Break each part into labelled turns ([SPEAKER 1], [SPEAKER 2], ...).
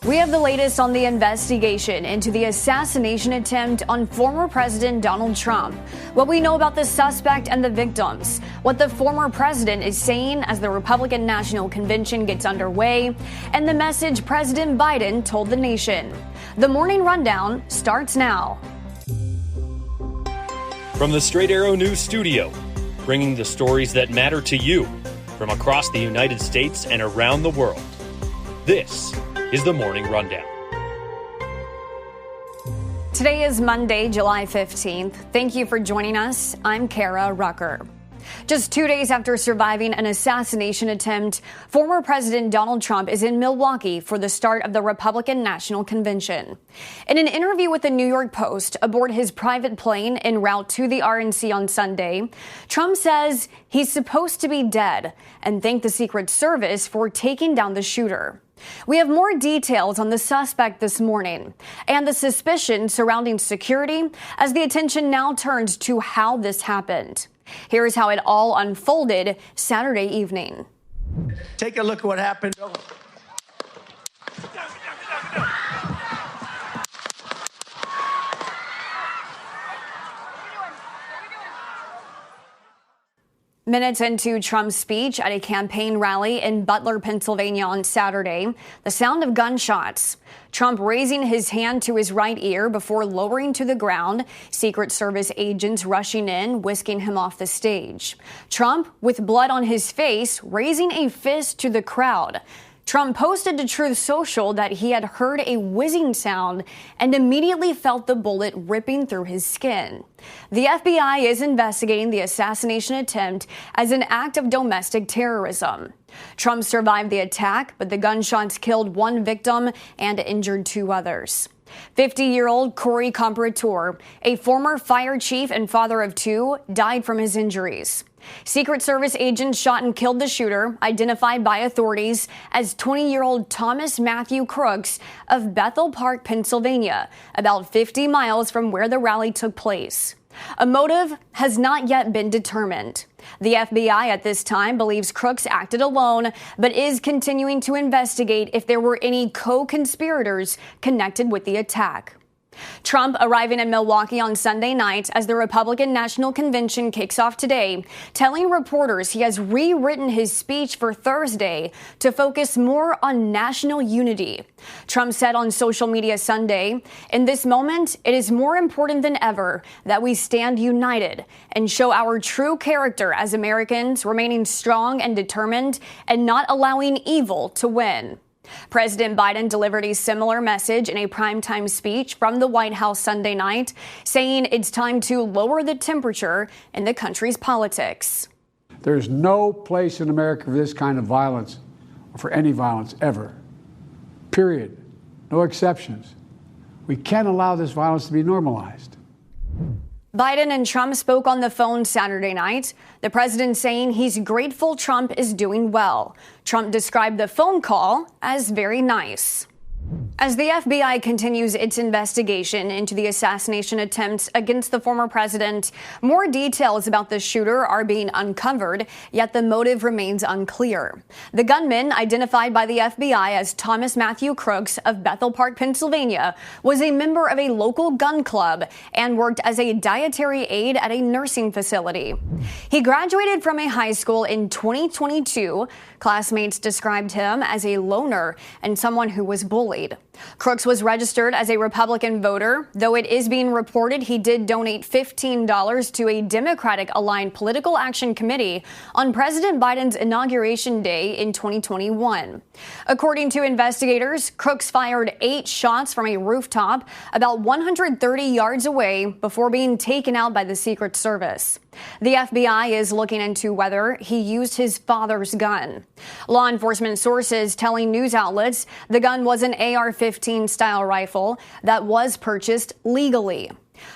[SPEAKER 1] We have the latest on the investigation into the assassination attempt on former President Donald Trump, what we know about the suspect and the victims, what the former president is saying as the Republican National Convention gets underway, and the message President Biden told the nation. The Morning Rundown starts now.
[SPEAKER 2] From the Straight Arrow News Studio, bringing the stories that matter to you from across the United States and around the world. This is the Morning Rundown.
[SPEAKER 1] Today is Monday, July 15th. Thank you for joining us. I'm Kara Rucker. Just 2 days after surviving an assassination attempt, former President Donald Trump is in Milwaukee for the start of the Republican National Convention. In an interview with the New York Post aboard his private plane en route to the RNC on Sunday, Trump says he's supposed to be dead and thanked the Secret Service for taking down the shooter. We have more details on the suspect this morning and the suspicion surrounding security as the attention now turns to how this happened. Here's how it all unfolded Saturday evening.
[SPEAKER 3] Take a look at what happened.
[SPEAKER 1] Minutes into Trump's speech at a campaign rally in Butler, Pennsylvania on Saturday, the sound of gunshots. Trump raising his hand to his right ear before lowering to the ground, Secret Service agents rushing in, whisking him off the stage. Trump, with blood on his face, raising a fist to the crowd. Trump posted to Truth Social that he had heard a whizzing sound and immediately felt the bullet ripping through his skin. The FBI is investigating the assassination attempt as an act of domestic terrorism. Trump survived the attack, but the gunshots killed one victim and injured two others. 50-year-old Corey Comparator, a former fire chief and father of two, died from his injuries. Secret Service agents shot and killed the shooter, identified by authorities as 20-year-old Thomas Matthew Crooks of Bethel Park, Pennsylvania, about 50 miles from where the rally took place. A motive has not yet been determined. The FBI at this time believes Crooks acted alone, but is continuing to investigate if there were any co-conspirators connected with the attack. Trump arriving in Milwaukee on Sunday night as the Republican National Convention kicks off today, telling reporters he has rewritten his speech for Thursday to focus more on national unity. Trump said on social media Sunday, "In this moment, it is more important than ever that we stand united and show our true character as Americans, remaining strong and determined and not allowing evil to win." President Biden delivered a similar message in a primetime speech from the White House Sunday night, saying it's time to lower the temperature in the country's politics.
[SPEAKER 4] There's no place in America for this kind of violence, or for any violence ever. Period. No exceptions. We can't allow this violence to be normalized.
[SPEAKER 1] Biden and Trump spoke on the phone Saturday night, the president saying he's grateful Trump is doing well. Trump described the phone call as very nice. As the FBI continues its investigation into the assassination attempts against the former president, more details about the shooter are being uncovered, yet the motive remains unclear. The gunman, identified by the FBI as Thomas Matthew Crooks of Bethel Park, Pennsylvania, was a member of a local gun club and worked as a dietary aide at a nursing facility. He graduated from a high school in 2022. Classmates described him as a loner and someone who was bullied. Crooks was registered as a Republican voter, though it is being reported he did donate $15 to a Democratic-aligned political action committee on President Biden's inauguration day in 2021. According to investigators, Crooks fired 8 shots from a rooftop about 130 yards away before being taken out by the Secret Service. The FBI is looking into whether he used his father's gun. Law enforcement sources telling news outlets the gun was an AR-15 style rifle that was purchased legally.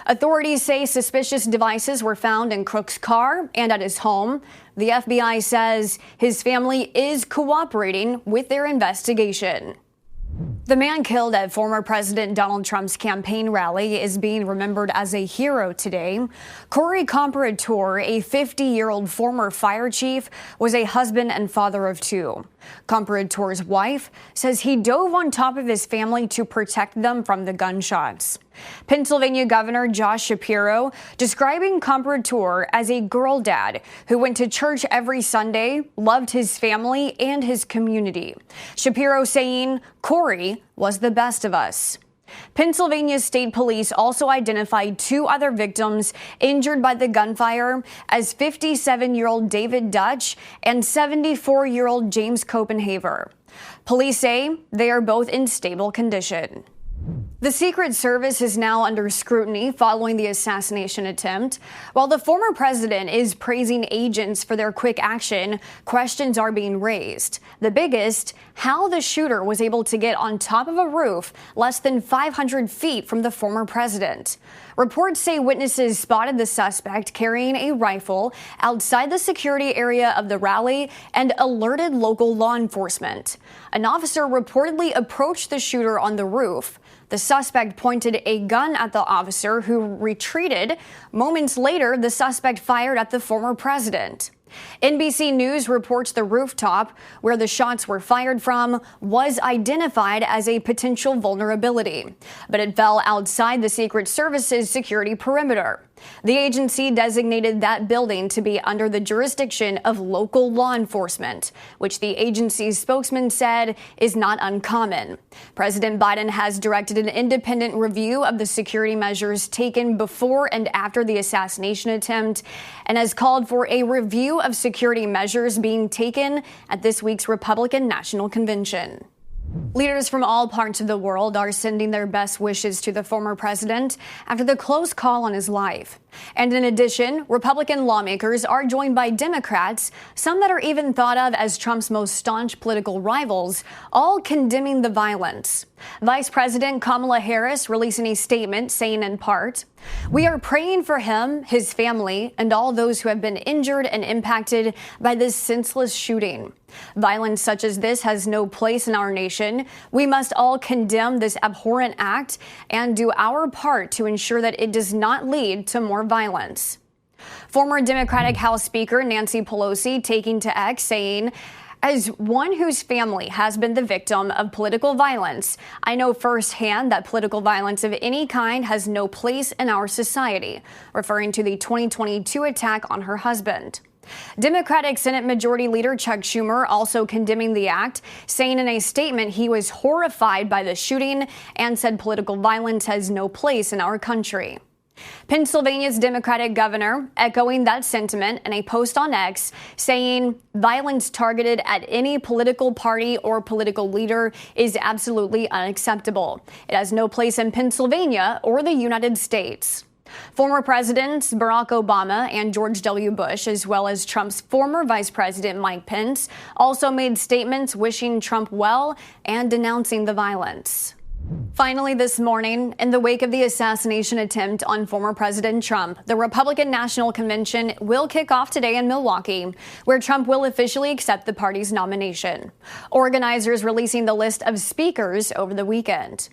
[SPEAKER 1] Authorities say suspicious devices were found in Crooks' car and at his home. The FBI says his family is cooperating with their investigation. The man killed at former President Donald Trump's campaign rally is being remembered as a hero today. Corey Comparator, a 50-year-old former fire chief, was a husband and father of two. Comparator's wife says he dove on top of his family to protect them from the gunshots. Pennsylvania Governor Josh Shapiro describing Comparator as a girl dad who went to church every Sunday, loved his family and his community. Shapiro saying Corey was the best of us. Pennsylvania State Police also identified two other victims injured by the gunfire as 57-year-old David Dutch and 74-year-old James Copenhaver. Police say they are both in stable condition. The Secret Service is now under scrutiny following the assassination attempt. While the former president is praising agents for their quick action, questions are being raised. The biggest, how the shooter was able to get on top of a roof less than 500 feet from the former president. Reports say witnesses spotted the suspect carrying a rifle outside the security area of the rally and alerted local law enforcement. An officer reportedly approached the shooter on the roof. The suspect pointed a gun at the officer, who retreated. Moments later, the suspect fired at the former president. NBC News reports the rooftop where the shots were fired from was identified as a potential vulnerability, but it fell outside the Secret Service's security perimeter. The agency designated that building to be under the jurisdiction of local law enforcement, which the agency's spokesman said is not uncommon. President Biden has directed an independent review of the security measures taken before and after the assassination attempt and has called for a review of security measures being taken at this week's Republican National Convention. Leaders from all parts of the world are sending their best wishes to the former president after the close call on his life. And in addition, Republican lawmakers are joined by Democrats, some that are even thought of as Trump's most staunch political rivals, all condemning the violence. Vice President Kamala Harris releasing a statement saying in part, "We are praying for him, his family, and all those who have been injured and impacted by this senseless shooting. Violence such as this has no place in our nation. We must all condemn this abhorrent act and do our part to ensure that it does not lead to more violence." Former Democratic House Speaker Nancy Pelosi taking to X saying, "As one whose family has been the victim of political violence, I know firsthand that political violence of any kind has no place in our society," referring to the 2022 attack on her husband. Democratic Senate Majority Leader Chuck Schumer also condemning the act, saying in a statement he was horrified by the shooting and said political violence has no place in our country. Pennsylvania's Democratic governor echoing that sentiment in a post on X, saying violence targeted at any political party or political leader is absolutely unacceptable. It has no place in Pennsylvania or the United States. Former Presidents Barack Obama and George W. Bush, as well as Trump's former Vice President Mike Pence, also made statements wishing Trump well and denouncing the violence. Finally, this morning, in the wake of the assassination attempt on former President Trump, the Republican National Convention will kick off today in Milwaukee, where Trump will officially accept the party's nomination. Organizers releasing the list of speakers over the weekend.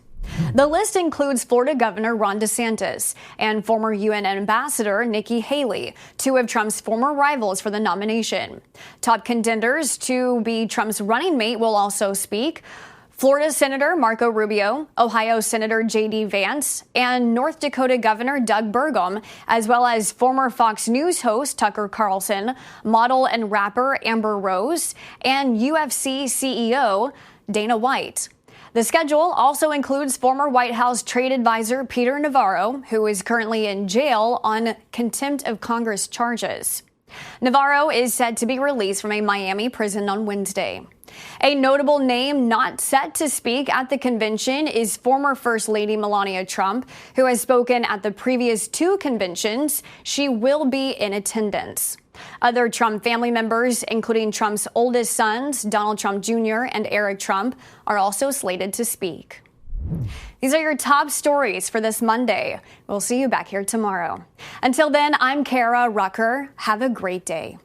[SPEAKER 1] The list includes Florida Governor Ron DeSantis and former UN Ambassador Nikki Haley, two of Trump's former rivals for the nomination. Top contenders to be Trump's running mate will also speak: Florida Senator Marco Rubio, Ohio Senator J.D. Vance, and North Dakota Governor Doug Burgum, as well as former Fox News host Tucker Carlson, model and rapper Amber Rose, and UFC CEO Dana White. The schedule also includes former White House trade advisor Peter Navarro, who is currently in jail on contempt of Congress charges. Navarro is set to be released from a Miami prison on Wednesday. A notable name not set to speak at the convention is former First Lady Melania Trump, who has spoken at the previous two conventions. She will be in attendance. Other Trump family members, including Trump's oldest sons, Donald Trump Jr. and Eric Trump, are also slated to speak. These are your top stories for this Monday. We'll see you back here tomorrow. Until then, I'm Kara Rucker. Have a great day.